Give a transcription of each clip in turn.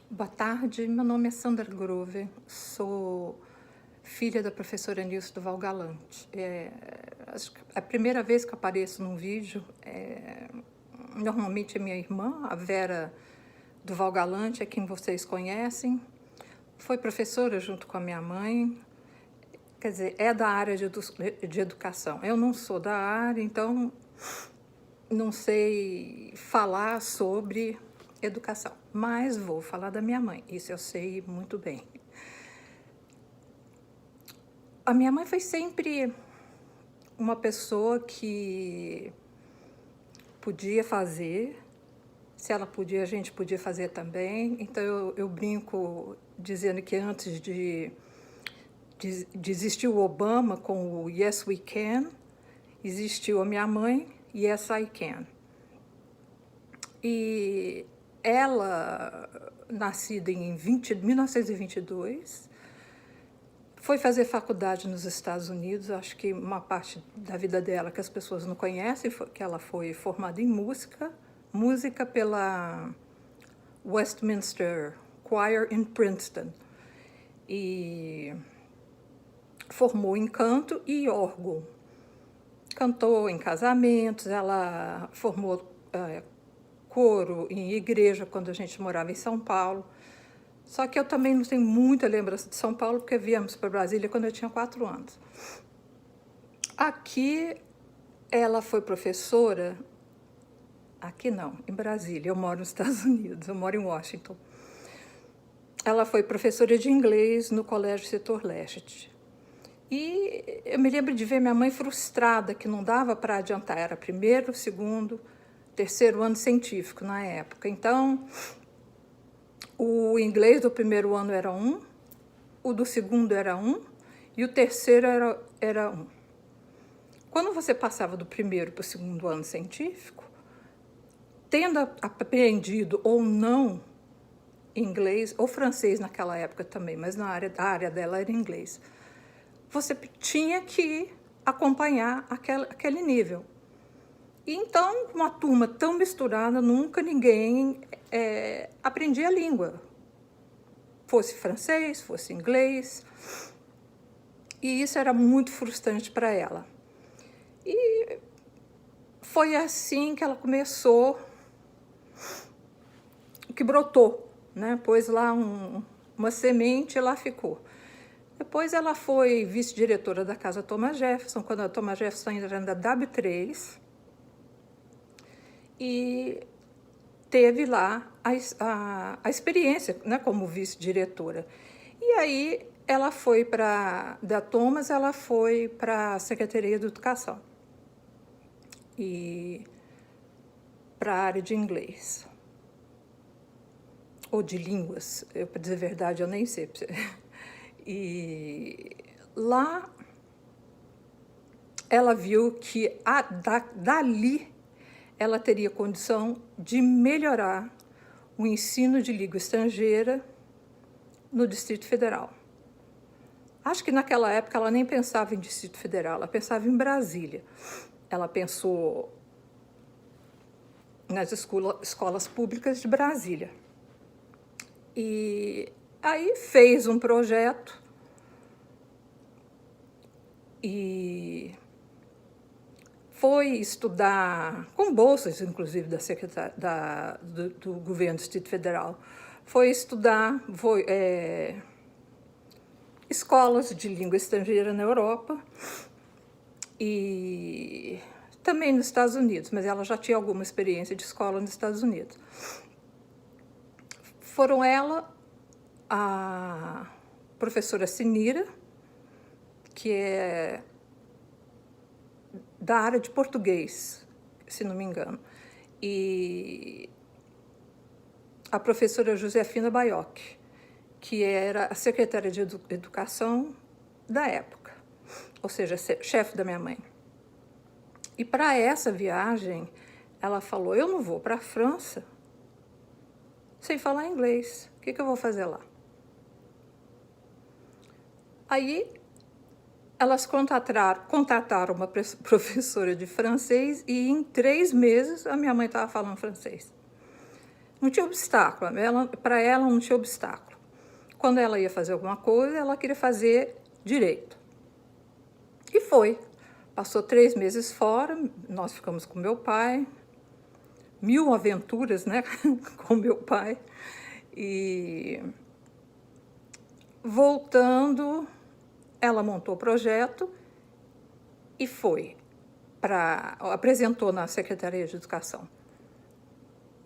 Boa tarde, meu nome é Sandra Grove, sou filha da professora Nilce Duval Galante. Acho que é a primeira vez que apareço num vídeo, normalmente é minha irmã, a Vera Duval Galante, é quem vocês conhecem. Foi professora junto com a minha mãe, quer dizer, é da área de educação. Eu não sou da área, então não sei falar sobre educação, mas vou falar da minha mãe, isso eu sei muito bem. A minha mãe foi sempre uma pessoa que podia fazer, se ela podia, a gente podia fazer também. Então eu brinco dizendo que antes de existir o Obama com o Yes We Can, existiu a minha mãe, Yes I Can. E ela, nascida em 1922, foi fazer faculdade nos Estados Unidos. Acho que uma parte da vida dela que as pessoas não conhecem foi que ela foi formada em música pela Westminster Choir em Princeton. E formou em canto e órgão. Cantou em casamentos, ela formou coro em igreja quando a gente morava em São Paulo. Só que eu também não tenho muita lembrança de São Paulo, porque viemos para Brasília quando eu tinha 4 anos. Aqui, ela foi professora, aqui não, em Brasília, eu moro nos Estados Unidos, eu moro em Washington. Ela foi professora de inglês no Colégio Setor Leste. E eu me lembro de ver minha mãe frustrada, que não dava para adiantar, era primeiro, segundo, terceiro ano científico na época. Então, o inglês do primeiro ano era 1, o do segundo era 1 e o terceiro era 1. Quando você passava do primeiro para o segundo ano científico, tendo aprendido ou não inglês, ou francês naquela época também, mas a área dela era inglês, você tinha que acompanhar aquele nível. E então, uma turma tão misturada, nunca ninguém aprendia a língua. Fosse francês, fosse inglês. E isso era muito frustrante para ela. E foi assim que ela começou, que brotou, né? Pôs lá uma semente e lá ficou. Depois ela foi vice-diretora da Casa Thomas Jefferson, quando a Thomas Jefferson ainda era da W3, e teve lá a experiência, né, como vice-diretora. E aí ela foi da Thomas, ela foi para a Secretaria de Educação e para a área de inglês, ou de línguas, para dizer a verdade, eu nem sei. E lá ela viu que dali ela teria condição de melhorar o ensino de língua estrangeira no Distrito Federal. Acho que naquela época ela nem pensava em Distrito Federal, ela pensava em Brasília. Ela pensou nas escolas públicas de Brasília. E aí fez um projeto e foi estudar, com bolsas, inclusive, do governo do Distrito Federal, foi estudar escolas de língua estrangeira na Europa e também nos Estados Unidos, mas ela já tinha alguma experiência de escola nos Estados Unidos. Foram ela, a professora Sinira, que é da área de português, se não me engano, e a professora Josefina Baiocchi, que era a secretária de Educação da época, ou seja, chefe da minha mãe. E para essa viagem, ela falou, eu não vou para a França sem falar inglês, o que eu vou fazer lá? Aí elas contrataram uma professora de francês e em 3 meses a minha mãe estava falando francês. Não tinha obstáculo, para ela não tinha obstáculo. Quando ela ia fazer alguma coisa, ela queria fazer direito. E foi. Passou 3 meses fora, nós ficamos com meu pai, 1000 aventuras, né, com meu pai. E voltando, ela montou o projeto e apresentou na Secretaria de Educação.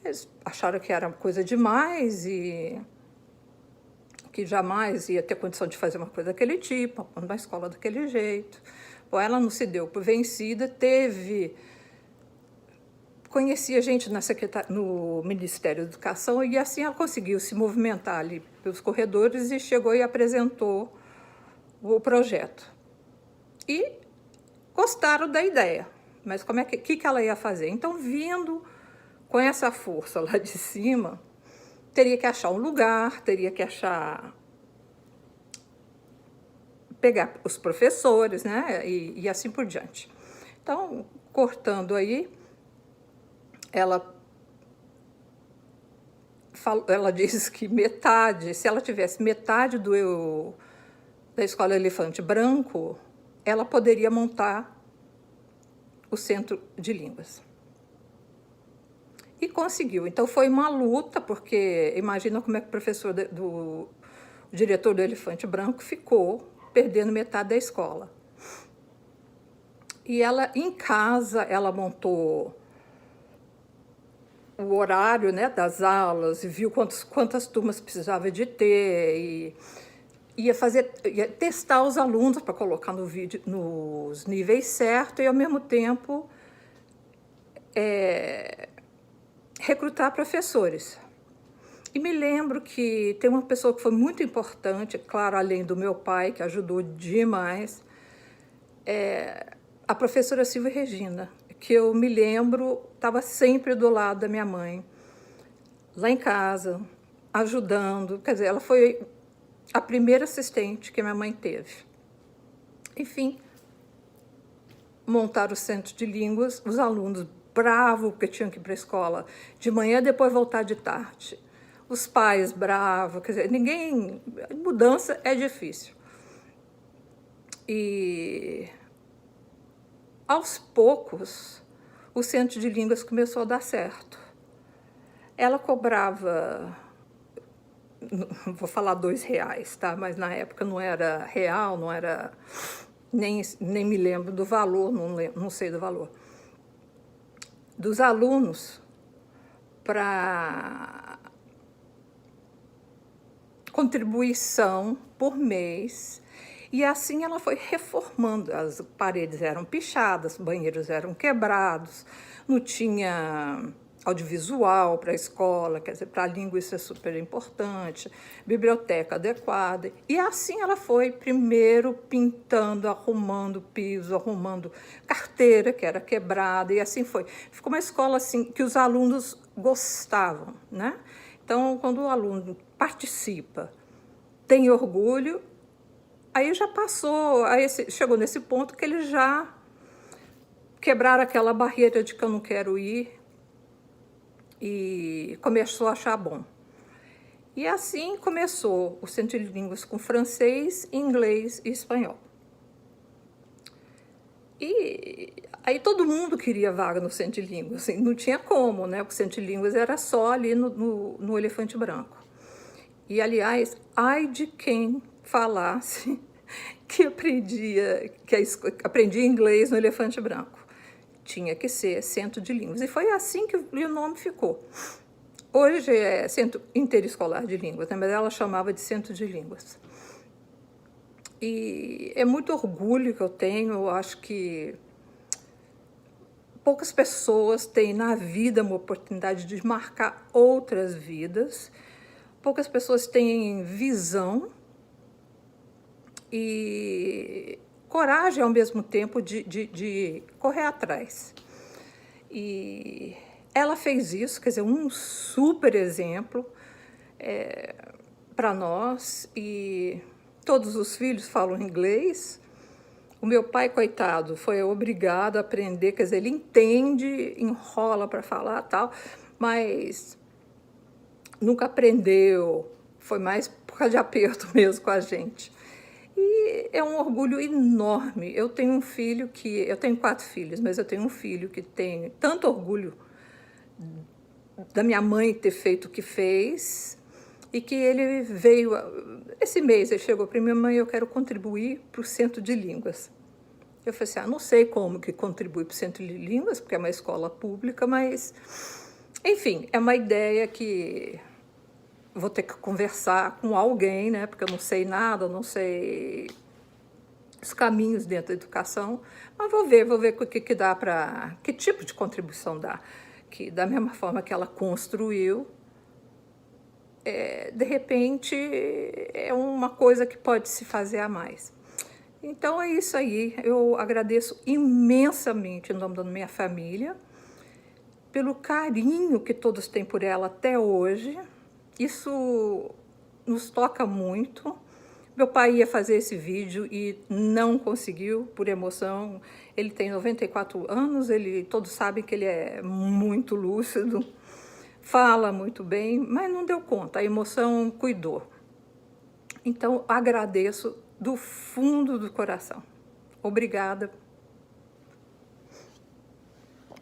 Eles acharam que era coisa demais e que jamais ia ter condição de fazer uma coisa daquele tipo, uma escola daquele jeito. Bom, ela não se deu por vencida, conhecia gente no Ministério da Educação e assim ela conseguiu se movimentar ali pelos corredores e chegou e apresentou o projeto. E gostaram da ideia, mas que ela ia fazer? Então, vindo com essa força lá de cima, teria que achar um lugar, teria que pegar os professores, né, e assim por diante. Então, cortando aí, ela diz que se ela tivesse metade da Escola Elefante Branco, ela poderia montar o Centro de Línguas. E conseguiu. Então, foi uma luta, porque imagina como é que o diretor do Elefante Branco ficou perdendo metade da escola. E ela, em casa, ela montou o horário, né, das aulas, e viu quantas turmas precisava de ter, e ia testar os alunos para colocar no vídeo nos níveis certos e, ao mesmo tempo, recrutar professores. E me lembro que tem uma pessoa que foi muito importante, claro, além do meu pai, que ajudou demais, a professora Silvia Regina, que eu me lembro, estava sempre do lado da minha mãe, lá em casa, ajudando. Quer dizer, ela foi a primeira assistente que minha mãe teve. Enfim, montaram o Centro de Línguas, os alunos bravos, porque tinham que ir para a escola de manhã, depois voltar de tarde. Os pais bravos, quer dizer, mudança é difícil. E aos poucos, o Centro de Línguas começou a dar certo. Ela cobrava, vou falar R$2, tá? Mas na época não era real, não era, nem me lembro do valor, não sei do valor. Dos alunos para contribuição por mês. E assim ela foi reformando. As paredes eram pichadas, banheiros eram quebrados, não tinha audiovisual para a escola, quer dizer, para a língua isso é super importante, biblioteca adequada. E assim ela foi, primeiro pintando, arrumando piso, arrumando carteira, que era quebrada, e assim foi. Ficou uma escola assim que os alunos gostavam, né? Então, quando o aluno participa, tem orgulho, aí já chegou nesse ponto que eles já quebraram aquela barreira de que eu não quero ir e começou a achar bom. E assim começou o Centro de Línguas com francês, inglês e espanhol. E aí todo mundo queria vaga no Centro de Línguas, assim, não tinha como, né? Porque o Centro de Línguas era só ali no Elefante Branco. E, aliás, ai de quem falasse que aprendia inglês no Elefante Branco. Tinha que ser Centro de Línguas. E foi assim que o nome ficou. Hoje é Centro Interescolar de Línguas, né? Mas ela chamava de Centro de Línguas. E é muito orgulho que eu tenho. Eu acho que poucas pessoas têm na vida uma oportunidade de marcar outras vidas. Poucas pessoas têm visão e coragem, ao mesmo tempo, de correr atrás. E ela fez isso, quer dizer, um super exemplo para nós. E todos os filhos falam inglês. O meu pai, coitado, foi obrigado a aprender, quer dizer, ele entende, enrola para falar tal, mas nunca aprendeu, foi mais por causa de aperto mesmo com a gente. E é um orgulho enorme. Eu tenho um filho eu tenho 4 filhos, mas eu tenho um filho que tem tanto orgulho da minha mãe ter feito o que fez, e que ele veio, esse mês ele chegou para minha mãe: eu quero contribuir para o Centro de Línguas. Eu falei assim: não sei como que contribui para o Centro de Línguas, porque é uma escola pública, mas, enfim, é uma ideia que vou ter que conversar com alguém, né? Porque eu não sei nada, eu não sei os caminhos dentro da educação, mas vou ver o que dá para, que tipo de contribuição dá, que da mesma forma que ela construiu, de repente é uma coisa que pode se fazer a mais. Então é isso aí, eu agradeço imensamente em nome da minha família, pelo carinho que todos têm por ela até hoje. Isso nos toca muito. Meu pai ia fazer esse vídeo e não conseguiu, por emoção. Ele tem 94 anos, todos sabem que ele é muito lúcido, fala muito bem, mas não deu conta, a emoção cuidou. Então, agradeço do fundo do coração. Obrigada.